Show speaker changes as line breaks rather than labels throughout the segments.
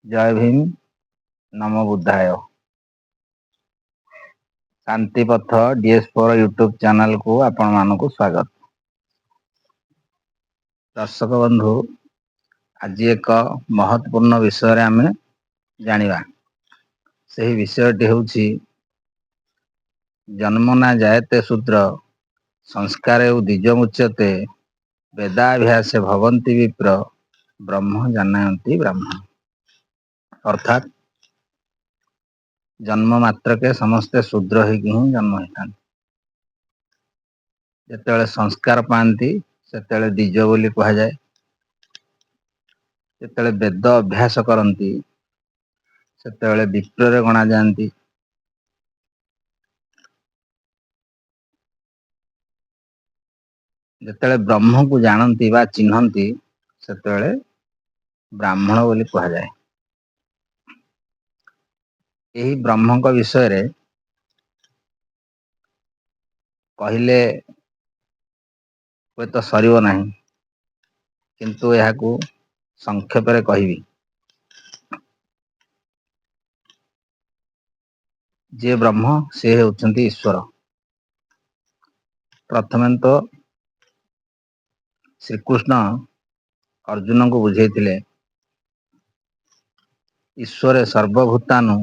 ଜୟ ଭୀମ, ନମୋ ବୁଦ୍ଧାୟ। ଶାନ୍ତିପଥ DS4 YouTube ଚ୍ୟାନେଲକୁ ଆପଣ ମାନଙ୍କୁ ସ୍ୱାଗତ। ଦର୍ଶକ ବନ୍ଧୁ, ଆଜି ଏକ ମହତ୍ୱପୂର୍ଣ୍ଣ ବିଷୟରେ ଆମେ ଜାଣିବା। ସେହି ବିଷୟଟି ହେଉଛି ଜନ୍ମନା ଜାୟତେ ଶୂଦ୍ର ସଂସ୍କାରେଉ ଦ୍ୱିଜ ମୁଚ୍ୟତେ ବେଦାଭ୍ୟାସେ ଭବନ୍ତି ବିପ୍ର ବ୍ରହ୍ମ ଜାନୟନ୍ତି ବ୍ରାହ୍ମଣ। ଅର୍ଥାତ୍ ଜନ୍ମ ମାତ୍ରକେ ସମସ୍ତେ ଶୂଦ୍ର ହେଇକି ହିଁ ଜନ୍ମ ହେଇଥାନ୍ତି। ଯେତେବେଳେ ସଂସ୍କାର ପାଆନ୍ତି ସେତେବେଳେ ଦ୍ୱିଜ ବୋଲି କୁହାଯାଏ। ଯେତେବେଳେ ବେଦ ଅଭ୍ୟାସ କରନ୍ତି ସେତେବେଳେ ବିପ୍ରରେ ଗଣା ଯାଆନ୍ତି। ଯେତେବେଳେ ବ୍ରହ୍ମକୁ ଜାଣନ୍ତି ବା ଚିହ୍ନନ୍ତି ସେତେବେଳେ ବ୍ରାହ୍ମଣ ବୋଲି କୁହାଯାଏ। ଏହି ବ୍ରହ୍ମଙ୍କ ବିଷୟରେ କହିଲେ ହୁଏତ ସରିବ ନାହିଁ, କିନ୍ତୁ ଏହାକୁ ସଂକ୍ଷେପରେ କହିବି। ଯିଏ ବ୍ରହ୍ମ ସେ ହେଉଛନ୍ତି ଈଶ୍ୱର। ପ୍ରଥମେ ତ ଶ୍ରୀକୃଷ୍ଣ ଅର୍ଜୁନଙ୍କୁ ବୁଝେଇଥିଲେ ଈଶ୍ୱରେ ସର୍ବଭୂତାନୁ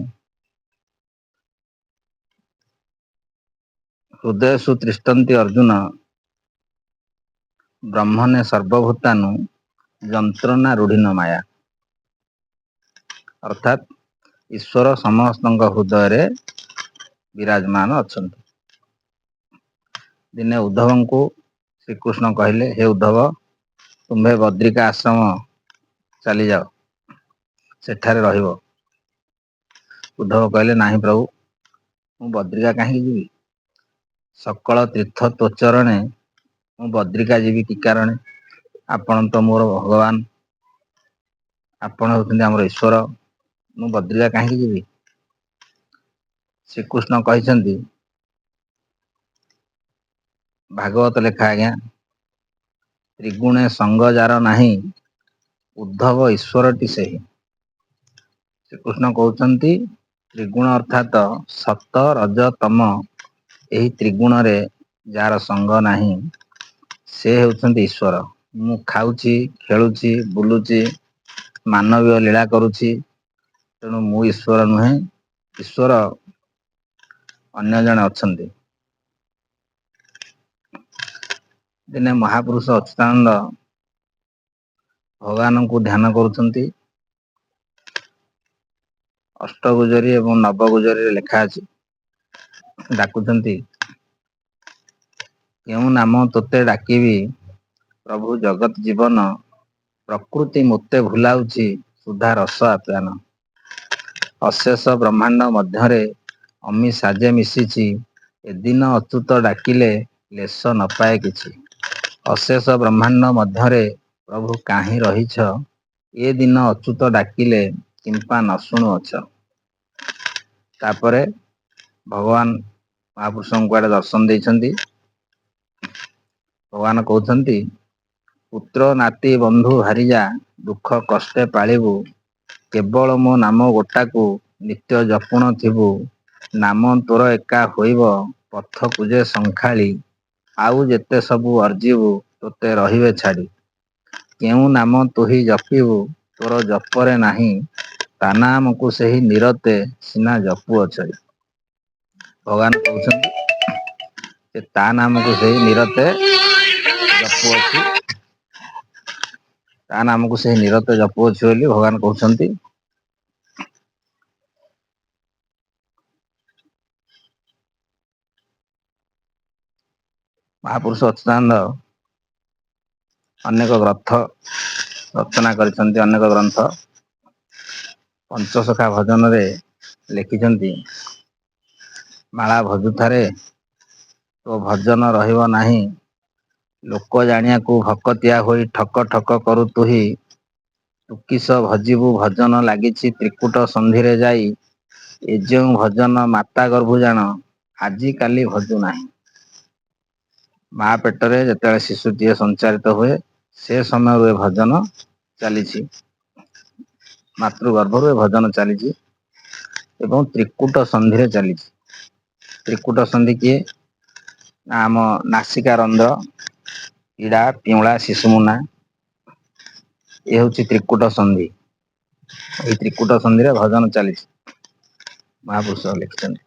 ହୃଦୟସୁ ତିଷ୍ଠନ୍ତି ଅର୍ଜୁନ ବ୍ରହ୍ମଣ୍ୟ ସର୍ବଭୂତାନୁ ଯନ୍ତ୍ରଣା ରୁଢ଼ିନ ମାୟା। ଅର୍ଥାତ୍ ଈଶ୍ୱର ସମସ୍ତଙ୍କ ହୃଦୟରେ ବିରାଜମାନ ଅଛନ୍ତି। ଦିନେ ଉଦ୍ଧବଙ୍କୁ ଶ୍ରୀକୃଷ୍ଣ କହିଲେ, ହେ ଉଦ୍ଧବ, ତୁମ୍ଭେ ବଦ୍ରିକା ଆଶ୍ରମ ଚାଲିଯାଅ, ସେଠାରେ ରହିବ। ଉଦ୍ଧବ କହିଲେ, ନାହିଁ ପ୍ରଭୁ, ମୁଁ ବଦ୍ରିକା କାହିଁକି ଯିବି? ସକଳ ତୀର୍ଥ ତ୍ୱଚରଣେ ମୁଁ ବଦ୍ରିକା ଯିବି କି କାରଣେ? ଆପଣ ତ ମୋର ଭଗବାନ, ଆପଣ ହେଉଛନ୍ତି ଆମର ଈଶ୍ୱର, ମୁଁ ବଦ୍ରିକା କାହିଁକି ଯିବି? ଶ୍ରୀକୃଷ୍ଣ କହିଛନ୍ତି, ଭାଗବତ ଲେଖା ଆଜ୍ଞା, ତ୍ରିଗୁଣେ ସଙ୍ଗ ଯାର ନାହିଁ ଉଦ୍ଧବ ଈଶ୍ୱରଟି ସେହି। ଶ୍ରୀକୃଷ୍ଣ କହୁଛନ୍ତି ତ୍ରିଗୁଣ ଅର୍ଥାତ ସତ, ରଜ, ତମ ଏହି ତ୍ରିଗୁଣରେ ଯାହାର ସଙ୍ଗ ନାହିଁ ସେ ହେଉଛନ୍ତି ଈଶ୍ୱର। ମୁଁ ଖାଉଛି, ଖେଳୁଛି, ବୁଲୁଛି, ମାନବୀୟ ଲୀଳା କରୁଛି, ତେଣୁ ମୁଁ ଈଶ୍ୱର ନୁହେଁ, ଈଶ୍ୱର ଅନ୍ୟ ଜଣେ ଅଛନ୍ତି। ଦିନେ ମହାପୁରୁଷ ଅଚ୍ୟୁତାନନ୍ଦ ଭଗବାନଙ୍କୁ ଧ୍ୟାନ କରୁଛନ୍ତି। ଅଷ୍ଟଗୁଜରୀ ଏବଂ ନବଗୁଜରୀରେ ଲେଖା ଅଛି, ଡାକୁଛନ୍ତି, କେଉଁ ନାମ ତୋତେ ଡାକିବି ପ୍ରଭୁ ଜଗତ ଜୀବନ, ପ୍ରକୃତି ମୋତେ ଭୁଲାଉଛି ସୁଧା ରସ ଆପ୍ୟାନ। ଅଶେଷ ବ୍ରହ୍ମାଣ୍ଡ ମଧ୍ୟରେ ଅମି ସାଜେ ମିଶିଛି, ଏଦିନ ଅଚ୍ୟୁତ ଡାକିଲେ ଲେଶ ନପାଏ କିଛି। ଅଶେଷ ବ୍ରହ୍ମାଣ୍ଡ ମଧ୍ୟରେ ପ୍ରଭୁ କାହିଁ ରହିଛ, ଏ ଦିନ ଅଚ୍ୟୁତ ଡାକିଲେ କିମ୍ପା ନ ଶୁଣୁଅଛ। ତାପରେ ଭଗବାନ ମହାପୁରୁଷଙ୍କୁ କୁଆଡ଼େ ଦର୍ଶନ ଦେଇଛନ୍ତି। ଭଗବାନ କହୁଛନ୍ତି, ପୁତ୍ର ନାତି ବନ୍ଧୁ ଭାରିଜା ଦୁଃଖ କଷ୍ଟେ ପାଳିବୁ, କେବଳ ମୋ ନାମ ଗୋଟାକୁ ନିତ୍ୟ ଜପୁଣ ଥିବୁ। ନାମ ତୋର ଏକା ହୋଇବ ପଥକୁ ଯେ ସଂଖାଳି, ଆଉ ଯେତେ ସବୁ ଅର୍ଜିବୁ ତୋତେ ରହିବେ ଛାଡ଼ି। କେଉଁ ନାମ ତୁହି ଜପିବୁ ତୋର ଜପରେ ନାହିଁ, ତା ନାମକୁ ସେହି ନିରତେ ସିନା ଜପୁଅଛ। ଭଗବାନ କହୁଛନ୍ତି ଯେ ତା ନାମକୁ ସେଇ ନିରତେ ଜପୁଅଛି। ତା ନାମକୁ ସେହି ନିରତ ଜପୁଅଛି ବୋଲି ଭଗବାନ କହୁଛନ୍ତି। ମହାପୁରୁଷ ଅଚ୍ୟୁତାନନ୍ଦ ଅନେକ ଗ୍ରନ୍ଥ ରଚନା କରିଛନ୍ତି, ଅନେକ ଗ୍ରନ୍ଥ। ପଞ୍ଚସଖା ଭଜନରେ ଲେଖିଛନ୍ତି, ମାଳା ଭଜୁଥାରେ ତୋ ଭଜନ ରହିବ ନାହିଁ, ଲୋକ ଜାଣିବାକୁ ଭକତିଆ ହୋଇ ଠକ ଠକ କରୁ ତୁହି। ତୁ କିସ ଭଜିବୁ ଭଜନ ଲାଗିଛି ତ୍ରିକୁଟ ସନ୍ଧିରେ ଯାଇ, ଏ ଯେଉଁ ଭଜନ ମାତା ଗର୍ଭୁ ଜାଣ, ଆଜି କାଲି ଭଜୁ ନାହିଁ। ମା ପେଟରେ ଯେତେବେଳେ ଶିଶୁଟିଏ ସଞ୍ଚାରିତ ହୁଏ ସେ ସମୟରୁ ଏ ଭଜନ ଚାଲିଛି। ମାତୃଗର୍ଭରୁ ଏ ଭଜନ ଚାଲିଛି ଏବଂ ତ୍ରିକୁଟ ସନ୍ଧିରେ ଚାଲିଛି। ତ୍ରିକୁଟ ସନ୍ଧି କିଏ? ନା ଆମ ନାସିକା ରନ୍ଧ୍ର, ଇଡା, ପିଉଳା, ଶିଶୁମୁନା ଏ ହଉଛି ତ୍ରିକୁଟ ସନ୍ଧି। ଏଇ ତ୍ରିକୁଟ ସନ୍ଧିରେ ଭଜନ ଚାଲିଛି, ମହାପୁରୁଷ ଲେଖିଛନ୍ତି।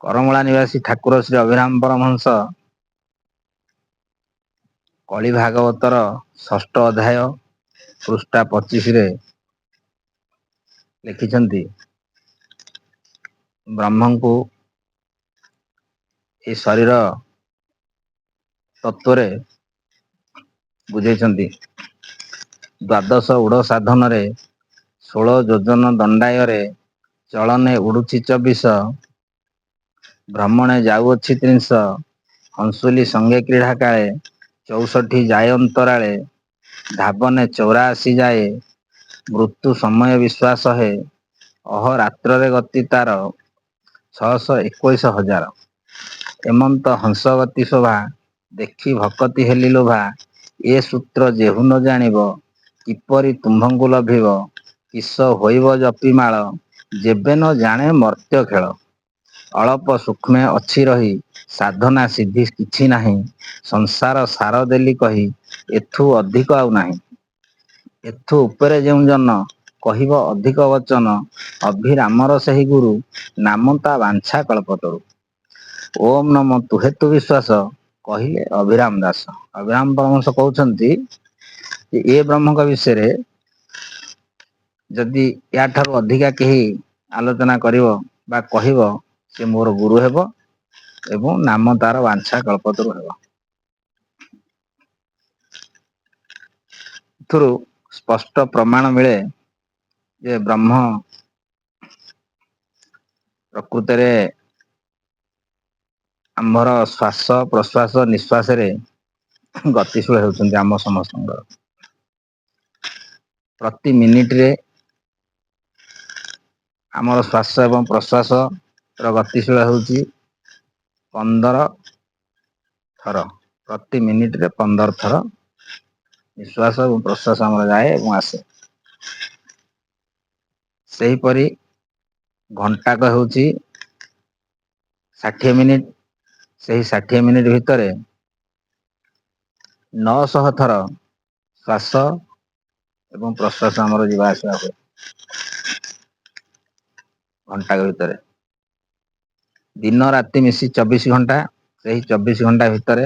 କରମଳା ନିବାସୀ ଠାକୁର ଶ୍ରୀ ଅଭିରାମ ପରମହଂସ କଳି ଭାଗବତର ଷଷ୍ଠ ଅଧ୍ୟାୟ ପୃଷ୍ଠା 25ରେ ଲେଖିଛନ୍ତି, ବ୍ରହ୍ମଙ୍କୁ ଏ ଶରୀର ତତ୍ଵରେ ବୁଝେଇଛନ୍ତି। ଦ୍ୱାଦଶ ଉଡ ସାଧନରେ 16 ଯୋଜନ ଦଣ୍ଡାୟରେ ଚଳନେ ଉଡୁଛି 24, ଭ୍ରମଣେ ଯାଉଅଛି 300, ହଂସୁଲି ସଙ୍ଗେ କ୍ରୀଡ଼ା କାଳେ 64 ଯାଏ ଅନ୍ତରାଳେ, ଧାବନେ 84 ଯାଏ, ମୃତ୍ୟୁ ସମୟ ବିଶ୍ୱାସ ହେ, ଅହରାତ୍ରରେ ଗତି ତାର 621,000। ଏମନ୍ତ ହଂସଗତି ଶୋଭା ଦେଖି ଭକତି ହେଲି ଲୋଭା, ଏ ସୂତ୍ର ଯେହୁ ନ ଜାଣିବ କିପରି ତୁମ୍ଭଙ୍କୁ ଲଭିବ, କିସ ହୋଇବ ଜପି ମାଳ ଯେବେ ନ ଜାଣେ ମର୍ତ୍ତ୍ୟ ଖେଳ, ଅଳପ ସୂକ୍ଷ୍ମେ ଅଛି ରହି ସାଧନା ସିଦ୍ଧି କିଛି ନାହିଁ, ସଂସାର ସାର ଦେଲି କହି ଏଥୁ ଅଧିକ ଆଉ ନାହିଁ, ଏଥୁ ଉପରେ ଯେଉଁ ଜନ କହିବ ଅଧିକ ବଚନ, ଅଭିରାମର ସେହି ଗୁରୁ ନାମ ତା ବାଞ୍ଛା କଳ୍ପତରୁ, ଓମ୍ ନମ ତୁହେତୁ ବିଶ୍ୱାସ କହିଲେ ଅଭିରାମ ଦାସ। ଅଭିରାମ ପରମହଂସ କହୁଛନ୍ତି ଯେ ଏ ବ୍ରହ୍ମଙ୍କ ବିଷୟରେ ଯଦି ୟା ଠାରୁ ଅଧିକା କେହି ଆଲୋଚନା କରିବ ବା କହିବ, ସେ ମୋର ଗୁରୁ ହେବ ଏବଂ ନାମ ତାର ବାଞ୍ଛା କଳ୍ପତରୁ ହେବ। ଏଥିରୁ ସ୍ପଷ୍ଟ ପ୍ରମାଣ ମିଳେ ଯେ ବ୍ରହ୍ମ ପ୍ରକୃତରେ ଆମ୍ଭର ଶ୍ୱାସ ପ୍ରଶ୍ୱାସ ନିଶ୍ୱାସରେ ଗତିଶୀଳ ହେଉଛନ୍ତି ଆମ ସମସ୍ତଙ୍କର। ପ୍ରତି ମିନିଟରେ ଆମର ଶ୍ୱାସ ଏବଂ ପ୍ରଶ୍ୱାସର ଗତିଶୀଳ ହେଉଛି 15 ଥର। ପ୍ରତି ମିନିଟରେ 15 ଥର ନିଶ୍ୱାସ ଏବଂ ପ୍ରଶ୍ୱାସ ଆମର ଯାଏ ଏବଂ ଆସେ। ସେହିପରି ଘଣ୍ଟାକ ହେଉଛି 60 ମିନିଟ୍। ସେହି 60 ମିନିଟ୍ ଭିତରେ 900 ଥର ଶ୍ୱାସ ଏବଂ ପ୍ରଶ୍ୱାସ ଆମର ଯିବା ଆସିବା ହୁଏ ଘଣ୍ଟାକ ଭିତରେ। ଦିନ ରାତି ମିଶି 24 ଘଣ୍ଟା। ସେହି 24 ଘଣ୍ଟା ଭିତରେ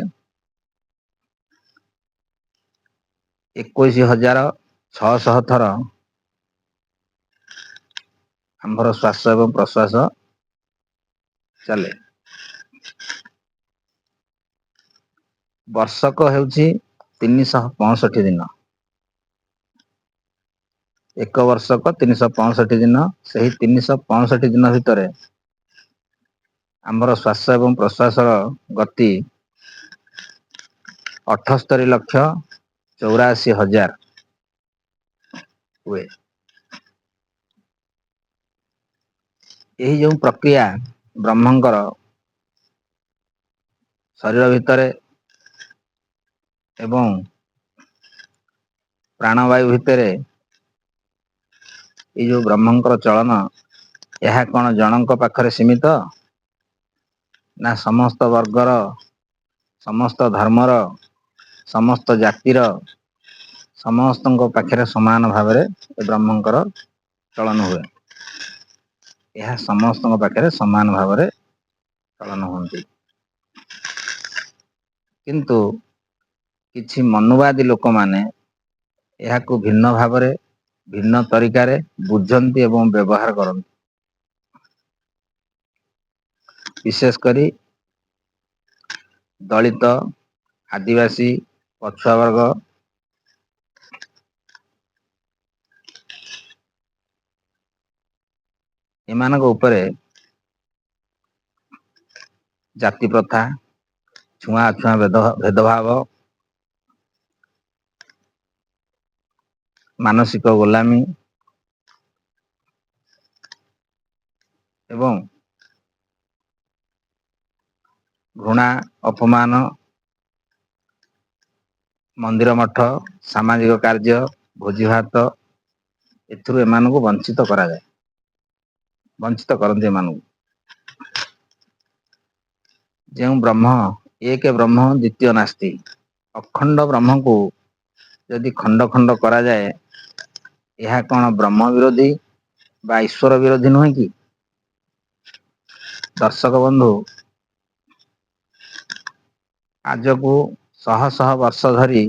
21,600 ଥର ଆମ୍ଭର ଶ୍ୱାସ ଏବଂ ପ୍ରଶ୍ୱାସ ଚାଲେ। ବର୍ଷକ ହେଉଛି 365 ଦିନ। ଏକ ବର୍ଷକ 365 ଦିନ। ସେହି 365 ଦିନ ଭିତରେ ଆମର ଶ୍ୱାସ ଏବଂ ପ୍ରଶ୍ୱାସର ଗତି 78,84,000 ହୁଏ। ଏହି ଯେଉଁ ପ୍ରକ୍ରିୟା ବ୍ରହ୍ମଙ୍କର ଶରୀର ଭିତରେ ଏବଂ ପ୍ରାଣବାୟୁ ଭିତରେ ଏଇ ଯୋଉ ବ୍ରହ୍ମଙ୍କର ଚଳନ, ଏହା କଣ ଜଣଙ୍କ ପାଖରେ ସୀମିତ? ନା ସମସ୍ତ ବର୍ଗର, ସମସ୍ତ ଧର୍ମର, ସମସ୍ତ ଜାତିର ସମସ୍ତଙ୍କ ପାଖରେ ସମାନ ଭାବରେ ଏ ବ୍ରହ୍ମଙ୍କର ଚଳନ ହୁଏ। ଏହା ସମସ୍ତଙ୍କ ପାଖରେ ସମାନ ଭାବରେ ଚଳନ ହୁଅନ୍ତି। କିନ୍ତୁ କିଛି ମନୁବାଦୀ ଲୋକମାନେ ଏହାକୁ ଭିନ୍ନ ଭାବରେ, ଭିନ୍ନ ତରିକାରେ ବୁଝନ୍ତି ଏବଂ ବ୍ୟବହାର କରନ୍ତି। ବିଶେଷ କରି ଦଳିତ, ଆଦିବାସୀ, ପଛୁଆ ବର୍ଗ ଏମାନଙ୍କ ଉପରେ ଜାତି ପ୍ରଥା, ଛୁଆଁଅଛୁଆଁ ଭେଦଭାବ, ମାନସିକ ଗୋଲାମୀ ଏବଂ ଘୃଣା, ଅପମାନ ମନ୍ଦିର ମଠ, ସାମାଜିକ କାର୍ଯ୍ୟ, ଭୋଜି ଭାତ ଏଥିରୁ ଏମାନଙ୍କୁ ବଞ୍ଚିତ କରାଯାଏ। ବଞ୍ଚିତ କରନ୍ତି ଏମାନଙ୍କୁ। ଯେଉଁ ବ୍ରହ୍ମ ଏକ ବ୍ରହ୍ମ ଦ୍ଵିତୀୟ ନାସ୍ତି, ଅଖଣ୍ଡ ବ୍ରହ୍ମକୁ ଯଦି ଖଣ୍ଡ ଖଣ୍ଡ କରାଯାଏ, ଏହା କଣ ବ୍ରହ୍ମ ବିରୋଧୀ ବା ଈଶ୍ୱର ବିରୋଧୀ ନୁହେଁ କି? ଦର୍ଶକ ବନ୍ଧୁ, ଆଜକୁ ଶହ ଶହ ବର୍ଷ ଧରି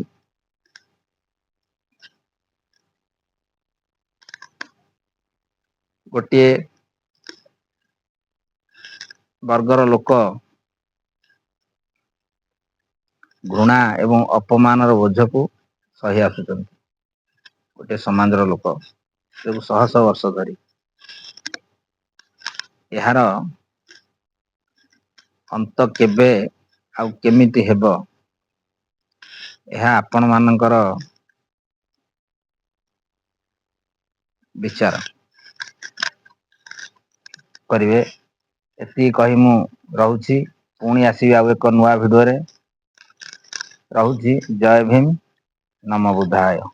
ଗୋଟିଏ ବର୍ଗର ଲୋକ ଘୃଣା ଏବଂ ଅପମାନର ବୋଝକୁ ସହି ଆସୁଛନ୍ତି। ଗୋଟେ ସମାଜର ଲୋକ ଶହ ଶହ ବର୍ଷ ଧରି ଏହାର ଅନ୍ତ କେବେ ଆଉ କେମିତି ହେବ, ଏହା ଆପଣ ମାନଙ୍କର ବିଚାର କରିବେ। ଏତିକି କହି ମୁଁ ରହୁଛି। ପୁଣି ଆସିବି ଆଉ ଏକ ନୂଆ ଭିଡିଓରେ। ରହୁଛି। ଜୟ ଭୀମ, ନମୋ ବୁଦ୍ଧାୟ।